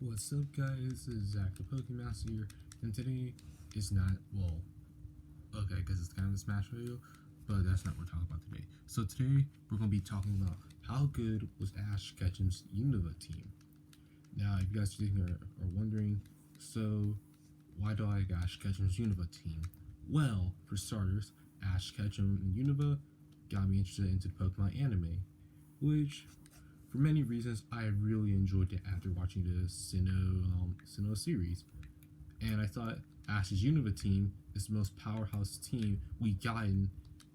What's up, guys? This is Zach, the Pokemon Master here, and today is not, okay, because it's kind of a Smash video, but that's not what we're talking about today. So today, we're going to be talking about how good was Ash Ketchum's Unova team. Now, if you guys are wondering, so why do I like Ash Ketchum's Unova team? Well, for starters, Ash Ketchum and Unova got me interested into Pokemon anime, which for many reasons, I really enjoyed it after watching the Sinnoh series. And I thought Ash's Unova team is the most powerhouse team we've gotten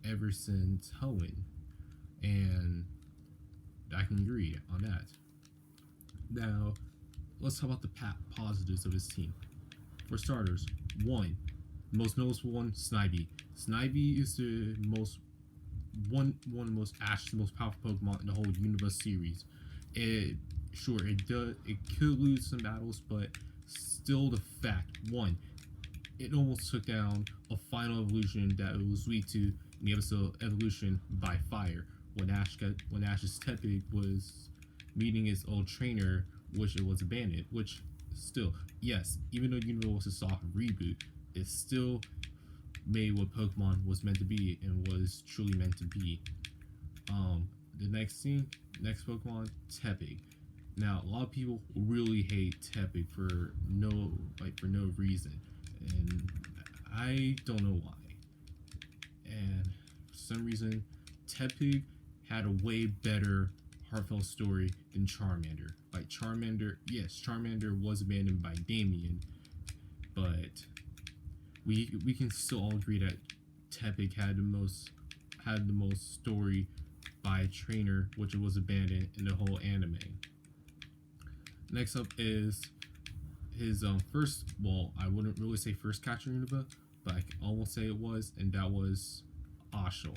ever since Hoenn. And I can agree on that. Now, let's talk about the positives of his team. For starters, one, most noticeable one, Snivy. Snivy is the most one of the most Ash's most powerful Pokemon in the whole Unova series. It could lose some battles, but still the fact, one, it almost took down a final evolution that it was weak to in the episode Evolution by Fire when Ash's Tepig was meeting his old trainer, which it was abandoned. Which still, yes, even though Unova was a soft reboot, it still made what Pokemon was meant to be and was truly meant to be. The next Pokemon, Tepig. Now, a lot of people really hate Tepig for no reason, and I don't know why. And for some reason, Tepig had a way better heartfelt story than Charmander. Like Charmander, yes, Charmander was abandoned by Damien, but we can still all agree that Tepig had the most story by a trainer, which was abandoned in the whole anime. Next up is his first, well, I wouldn't really say first catcher Unova, but I can almost say it was, and that was Oshawott.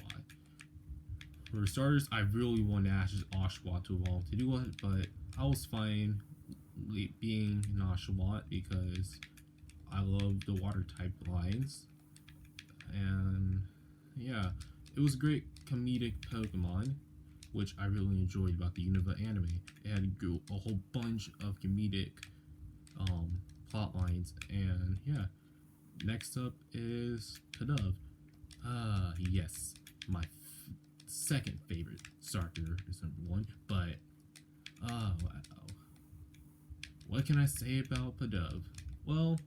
For starters, I really wanted Ash's Oshawott to evolve to do it, but I was fine being an Oshawott because I love the water type lines, and yeah, it was a great comedic Pokemon, which I really enjoyed about the Unova anime. It had a whole bunch of comedic plot lines, and yeah. Next up is Pidove. Yes, my second favorite starter is number one, but wow. What can I say about Pidove? Well,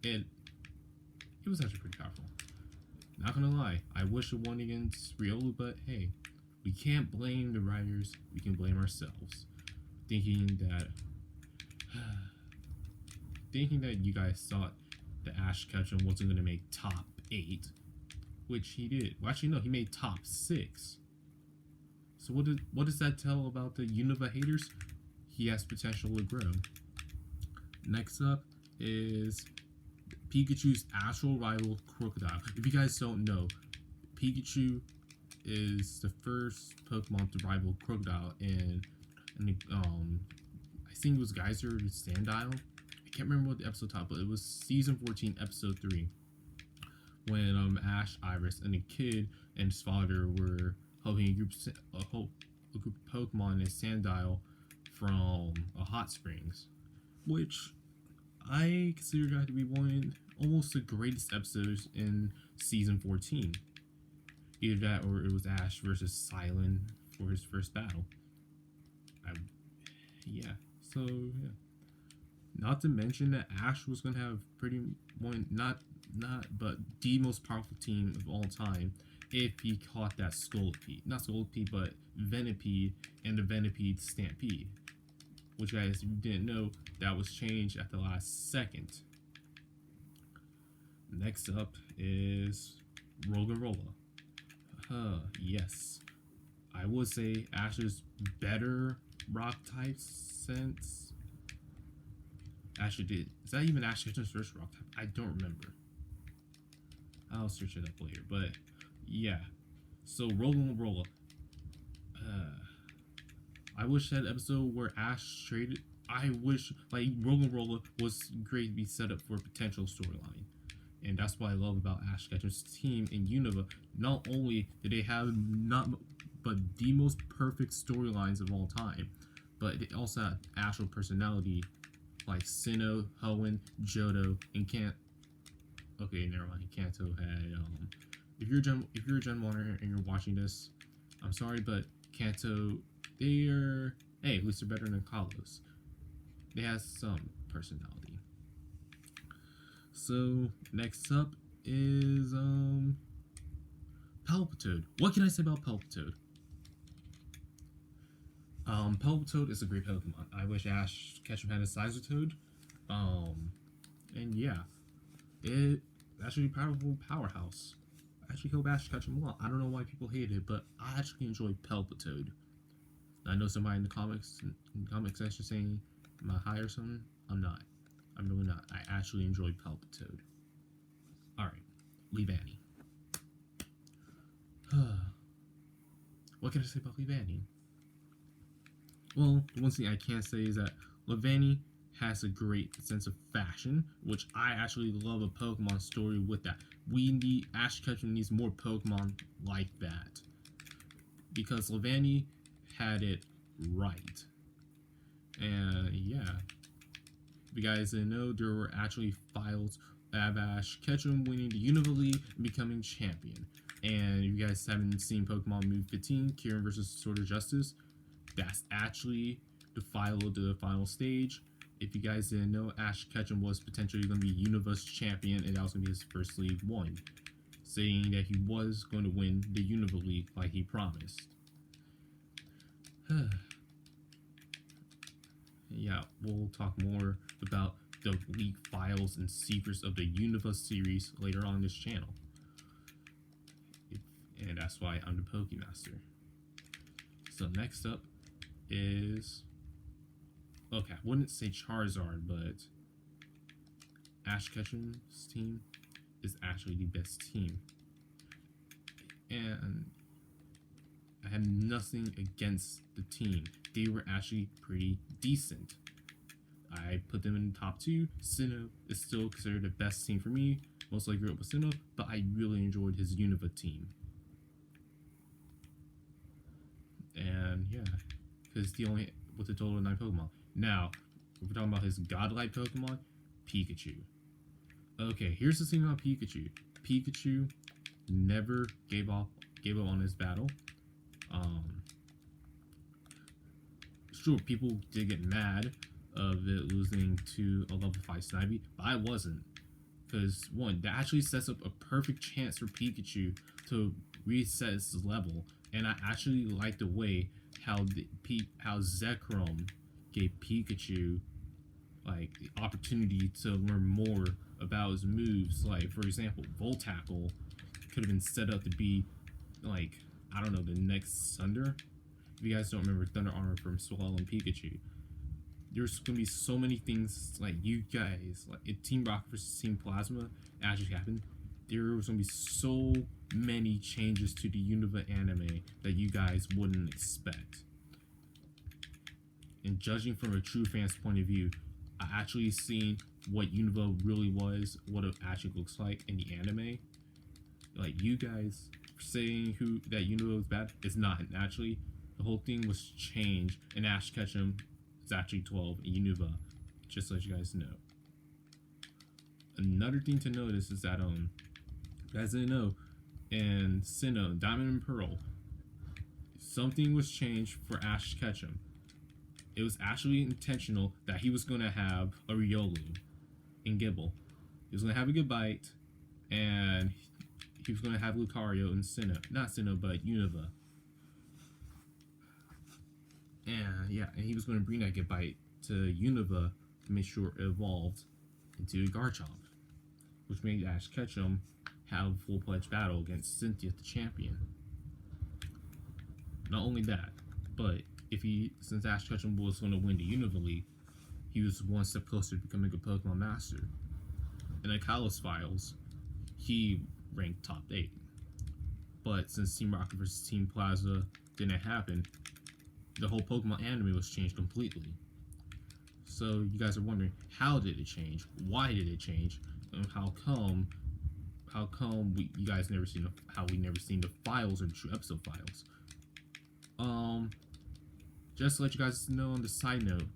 it was actually pretty powerful. Not gonna lie, I wish it won against Riolu, but hey, we can't blame the writers, we can blame ourselves. Thinking that you guys thought that Ash Ketchum wasn't gonna make top 8, which he did. Well, actually no, he made top 6. So what does that tell about the Unova haters? He has potential to grow. Next up is Pikachu's actual rival, Crocodile. If you guys don't know, Pikachu is the first Pokemon to rival Crocodile in I think it was Geyser to Sandile. I can't remember what the episode title, but it was season 14, episode 3, when Ash, Iris, and a kid and his father were helping a group of Pokemon in Sandile from a hot springs, which I consider that to be one almost the greatest episodes in season 14. Either that or it was Ash versus Silent for his first battle. Not to mention that Ash was gonna have but the most powerful team of all time if he caught that Scolipede. Not Scolipede, but Venipede and the Venipede Stampede. Which, guys, if you didn't know, that was changed at the last second. Next up is Roggenrola. Yes. I would say Ash's better rock type since Actually did. Is that even Ash Ketchum's first rock type? I don't remember. I'll search it up later. But yeah. So Roggenrola. I wish that episode where Ash traded. I wish Roggenrola was great to be set up for a potential storyline. And that's what I love about Ash Ketchum's team in Unova. Not only did they have but the most perfect storylines of all time. but they also had actual personality, like Sinnoh, Hoenn, Johto, and Kant. Okay, never mind. Kanto had if you're a Gen 1 and you're watching this, I'm sorry, but Kanto, they're, hey, at least they're better than Kalos. They have some personality. So next up is Palpitoad. What can I say about Palpitoad? Palpitoad is a great Pokemon. I wish Ash Ketchum had a Sizer-Toad. And yeah, it actually a powerful powerhouse. I actually hope Ash Ketchum a lot. I don't know why people hate it, but I actually enjoy Palpitoad. I know somebody in the comment section saying am I high or something. I'm not. I'm really not. I actually enjoy Palpitoad. Alright, Leavanny. What can I say about Leavanny? Well, the one thing I can say is that Leavanny has a great sense of fashion, which I actually love a Pokemon story with that. Ash Ketchum needs more Pokemon like that. Because Leavanny had it right. And yeah. If you guys didn't know, there were actually files of Ash Ketchum winning the Unova League and becoming champion. And if you guys haven't seen Pokemon Move 15, Kieran vs. Sword of Justice, that's actually the file of the final stage. If you guys didn't know, Ash Ketchum was potentially going to be Unova's champion, and that was going to be his first League 1, saying that he was going to win the Unova League like he promised. Yeah, we'll talk more about the leak files and secrets of the Unova series later on this channel. And that's why I'm the Pokemaster. So next up is, okay, I wouldn't say Charizard, but Ash Ketchum's team is actually the best team. And I have nothing against the team. They were actually pretty decent. I put them in the top 2. Sinnoh is still considered the best team for me. Mostly grew up with Sinnoh, but I really enjoyed his Unova team. And yeah, because he only with a total of 9 Pokemon. Now, if we're talking about his godlike Pokemon, Pikachu. Okay, here's the thing about Pikachu. Pikachu never gave up on his battle. Sure, people did get mad of it losing to a level 5 Snivy, but I wasn't. Because, one, that actually sets up a perfect chance for Pikachu to reset his level. And I actually like the way how Zekrom gave Pikachu like the opportunity to learn more about his moves. Like, for example, Volt Tackle could have been set up to be like, I don't know, the next Thunder. If you guys don't remember Thunder Armor from Swell and Pikachu, there's gonna be so many things like you guys, like if Team Rocket versus Team Plasma actually happened, there was gonna be so many changes to the Unova anime that you guys wouldn't expect. And judging from a true fan's point of view, I actually seen what Unova really was, what it actually looks like in the anime. Like, you guys saying that Unova was bad is not. Actually, the whole thing was changed, and Ash Ketchum is actually 12 in Unova, just so you guys know. Another thing to notice is that you guys didn't know, in Sinnoh, Diamond and Pearl, something was changed for Ash Ketchum. It was actually intentional that he was going to have a Riolu in Gible. He was going to have a Gabite, and he was going to have Lucario in Sinnoh. Not Sinnoh, but Unova. And yeah, and he was going to bring that Gabite to Unova to make sure it evolved into a Garchomp, which made Ash Ketchum have a full-fledged battle against Cynthia, the champion. Not only that, but since Ash Ketchum was going to win the Unova League, he was one step closer to becoming a Pokemon Master. In the Kalos files, he ranked top 8. But since Team Rocket vs. Team Plaza didn't happen, the whole Pokemon anime was changed completely. So you guys are wondering, how did it change? Why did it change? And how come you guys never seen we never seen the files or the true episode files? just to let you guys know on the side note,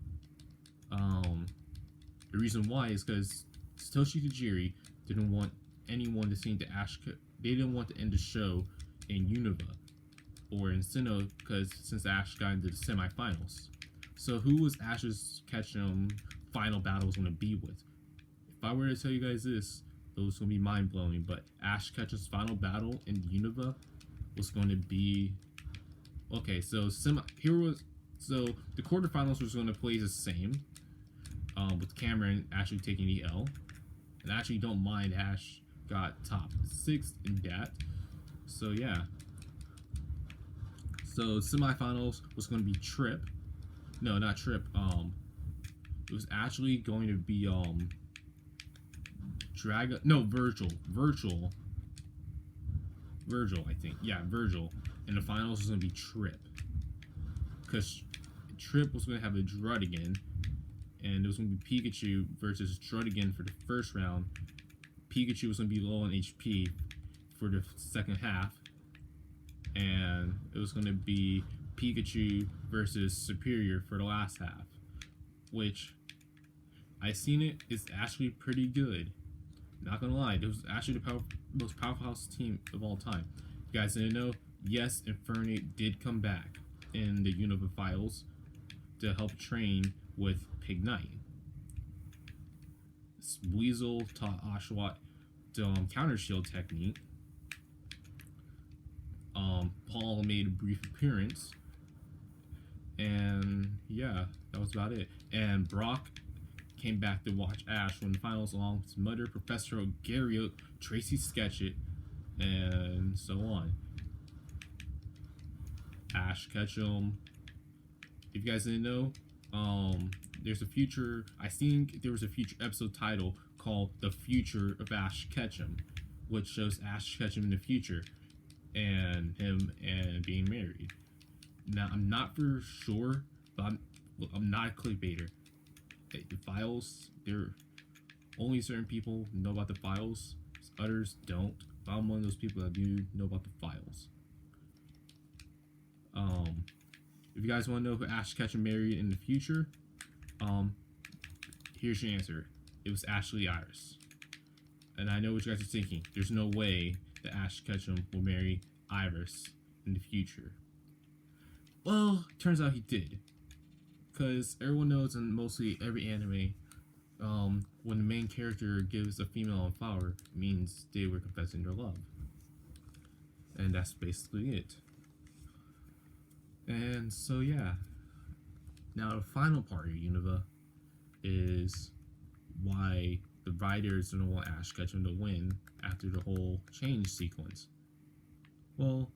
the reason why is because Satoshi Tajiri didn't want anyone to see the Ash. They didn't want to end the show in Unova or in Sinnoh because since Ash got into the semifinals. So who was Ash's Ketchum final battle was going to be with? If I were to tell you guys this, it was going to be mind blowing. But Ash Ketchum's final battle in Unova was going to be okay. So the quarterfinals was going to play the same, with Cameron actually taking the L, and I actually don't mind Ash got top 6 in that. So yeah. So semifinals was going to be Trip. No, not Trip. It was actually going to be Dragon. No, Virgil, I think. Yeah, Virgil. And the finals was going to be Trip, because Trip was going to have a Druddigan, and it was going to be Pikachu versus Druddigan for the first round. Pikachu was going to be low on HP for the second half, and it was going to be Pikachu versus Superior for the last half, which I seen it. It's actually pretty good. Not gonna lie, it was actually the most powerful team of all time. You guys didn't know? Yes, Infernape did come back in the Unova Files to help train with Pignite. Weasel taught Oshawott the counter shield technique. Paul made a brief appearance, and yeah, that was about it. And Brock came back to watch Ash when the finals along with Mudder, Professor Oak, Gary Oak, Tracy Sketchit, and so on. Ash Ketchum. If you guys didn't know, there's a future. I think there was a future episode title called "The Future of Ash Ketchum," which shows Ash Ketchum in the future and him and being married. Now I'm not for sure, but I'm not a clickbaiter. The files, there only certain people know about the files, others don't. But I'm one of those people that do know about the files. If you guys want to know who Ash Ketchum married in the future, here's your answer. It was Ashley Iris. And I know what you guys are thinking. There's no way that Ash Ketchum will marry Iris in the future. Well, turns out he did. Because everyone knows in mostly every anime, when the main character gives a female a flower, it means they were confessing their love. And that's basically it. And so yeah. Now the final part of Unova is why the writers don't want Ash Ketchum to win after the whole change sequence. Well,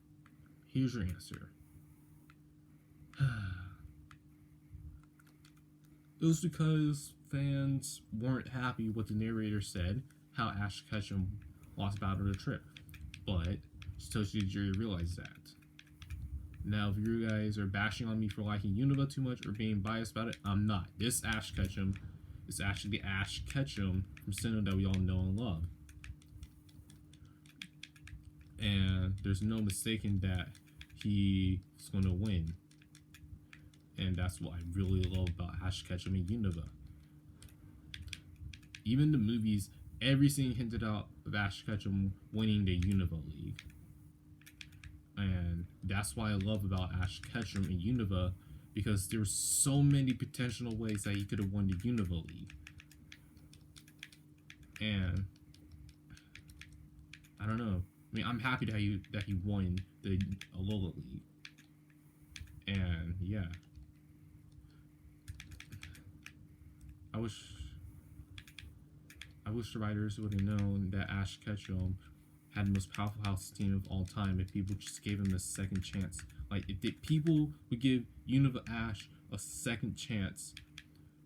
here's your answer. It was because fans weren't happy with the narrator said how Ash Ketchum lost Battle of the Trip, but Satoshi Tajiri realized that. Now, if you guys are bashing on me for liking Unova too much or being biased about it, I'm not. This Ash Ketchum is actually the Ash Ketchum from Sinnoh that we all know and love. And there's no mistaking that he's going to win. And that's what I really love about Ash Ketchum and Unova. Even the movies, everything hinted out of Ash Ketchum winning the Unova League. And that's why I love about Ash Ketchum and Unova, because there were so many potential ways that he could have won the Unova League. And I don't know. I mean, I'm happy that he won the Alola League. And yeah. I wish the writers would have known that Ash Ketchum had the most powerful house team of all time if people just gave him a second chance. Like, if people would give Unova Ash a second chance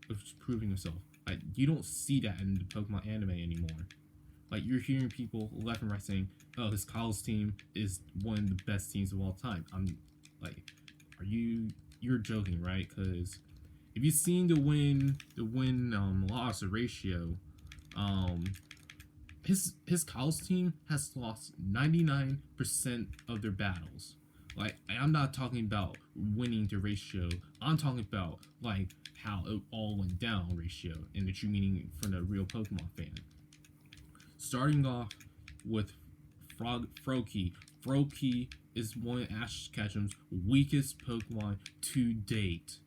of proving himself. Like, you don't see that in the Pokemon anime anymore. Like, you're hearing people left and right saying, oh, his college team is one of the best teams of all time. I'm like, you're joking, right? Because if you've seen the win loss ratio, his college team has lost 99% of their battles. Like, I'm not talking about winning the ratio. I'm talking about like how it all went down ratio in the true meaning from the real Pokemon fan. Starting off with Froakie. Froakie is one of Ash Ketchum's weakest Pokemon to date.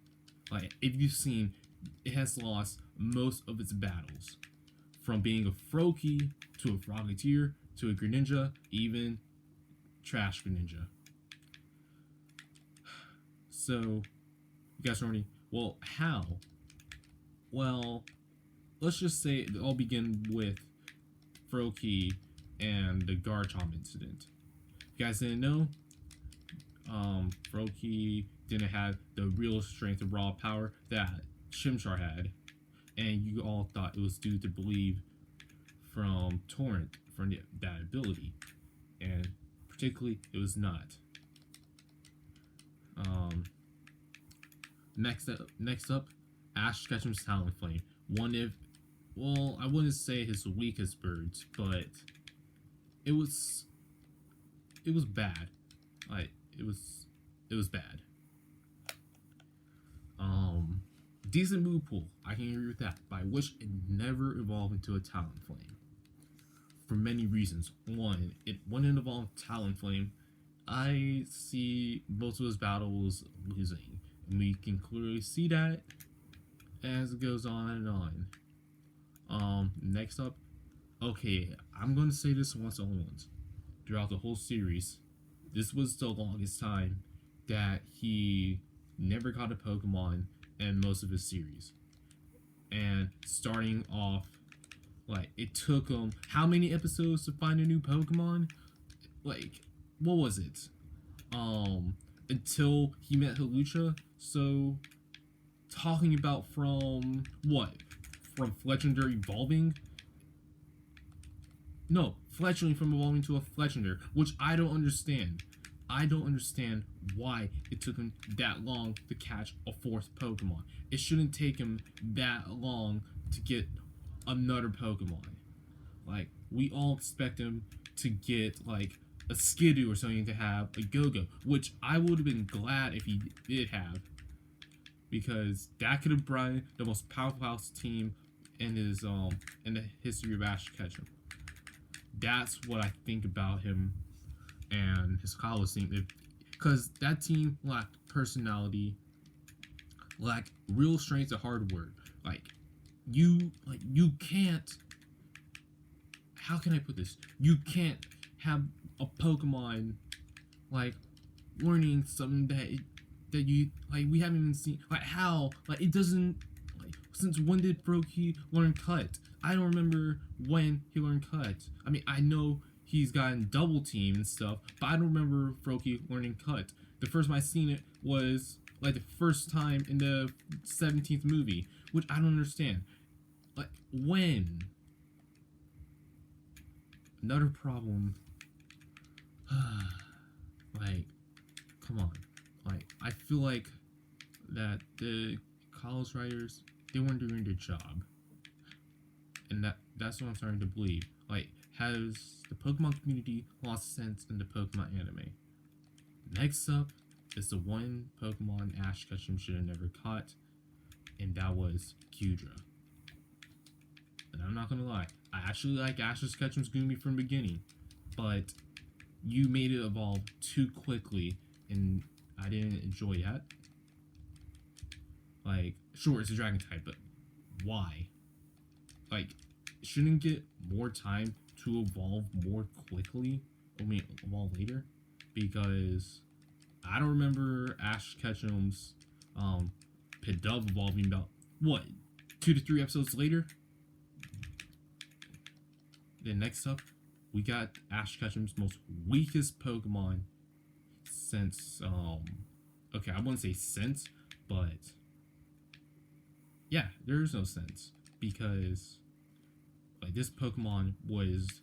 Like, if you've seen, it has lost most of its battles. From being a Froakie to a Frogatier to a Greninja, even Trash Greninja. So, you guys already. Well, how? Well, let's just say it all begin with Froakie and the Garchomp incident. If you guys didn't know, Froakie didn't have the real strength of raw power that Chimchar had, and you all thought it was due to believe from Torrent from that ability, and particularly it was not. Next up, Ash Ketchum's Talonflame. One of, well, I wouldn't say his weakest birds, but it was bad. Like, it was bad. Decent move pool, I can agree with that, but I wish it never evolved into a Talonflame. For many reasons. One, it wouldn't evolve Talonflame. I see most of his battles losing, and we can clearly see that as it goes on and on. Next up, okay, I'm going to say this once and once. Throughout the whole series, this was the longest time that he never got a Pokemon in most of his series. And starting off, like, it took him how many episodes to find a new Pokemon? Like, what was it? Until he met Hawlucha. So, talking about from what? From Fletchinder evolving? No, Fletchling from evolving to a Fletchinder, which I don't understand. I don't understand why it took him that long to catch a fourth Pokemon. It shouldn't take him that long to get another Pokemon. Like, we all expect him to get, like, a Skidoo or something to have a Go-Go, which I would have been glad if he did have, because that could have brought the most powerful house team in his in the history of Ash Ketchum. That's what I think about him and his college team, because that team lacked personality, lacked real strength of hard work. You can't. How can I put this? You can't have a Pokemon like learning something that you like. We haven't even seen. Like, how? Like, it doesn't. Like, since when did Froakie learn Cut? I don't remember when he learned Cut. I mean, I know he's gotten double team and stuff, but I don't remember Froakie learning Cut. The first time I seen it was like the first time in the 17th movie, which I don't understand. Like, when? Another problem. Like, come on. Like, I feel like that the college writers, they weren't doing their job. And that's what I'm starting to believe. Like, has the Pokemon community lost sense in the Pokemon anime? Next up is the one Pokemon Ash Ketchum should have never caught, and that was Kudra. And I'm not gonna lie, I actually like Ash Ketchum's Goomy from the beginning, but you made it evolve too quickly, and I didn't enjoy that. Like, sure, it's a dragon type, but why? Like, shouldn't get more time to evolve more quickly? I mean, evolve later? Because I don't remember Ash Ketchum's Pidove evolving about, what, 2 to 3 episodes later? Then next up, we got Ash Ketchum's most weakest Pokemon since, okay, I wouldn't say since, but yeah, there's no sense, because like, this Pokemon was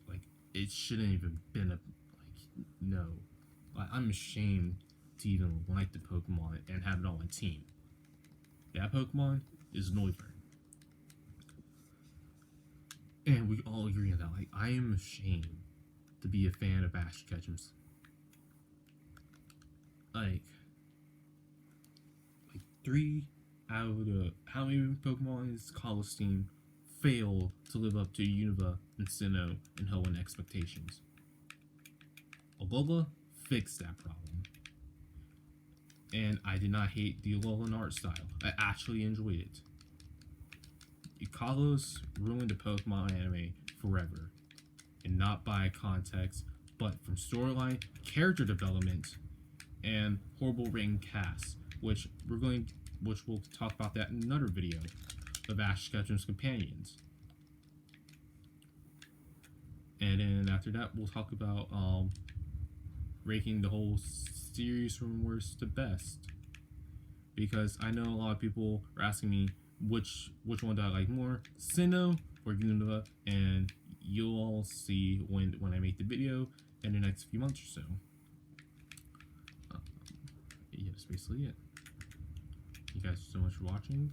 like, it shouldn't even been a, like, no, like, I'm ashamed to even like the Pokemon and have it on my team. That Pokemon is Noivern. And we all agree on that. Like, I am ashamed to be a fan of Ash Ketchum's like 3 out of the how many Pokemon's college team failed to live up to Unova and Sinnoh and Hoenn expectations. Alola fixed that problem. And I did not hate the Alolan art style. I actually enjoyed it. Kalos ruined the Pokemon anime forever. And not by context, but from storyline, character development, and horrible written casts, which we'll talk about that in another video of Ash Ketchum's companions. And then after that, we'll talk about ranking the whole series from worst to best, because I know a lot of people are asking me which one do I like more, Sinnoh or Unova, and you'll all see when I make the video in the next few months or so. Yeah, that's basically it. Thank you guys so much for watching.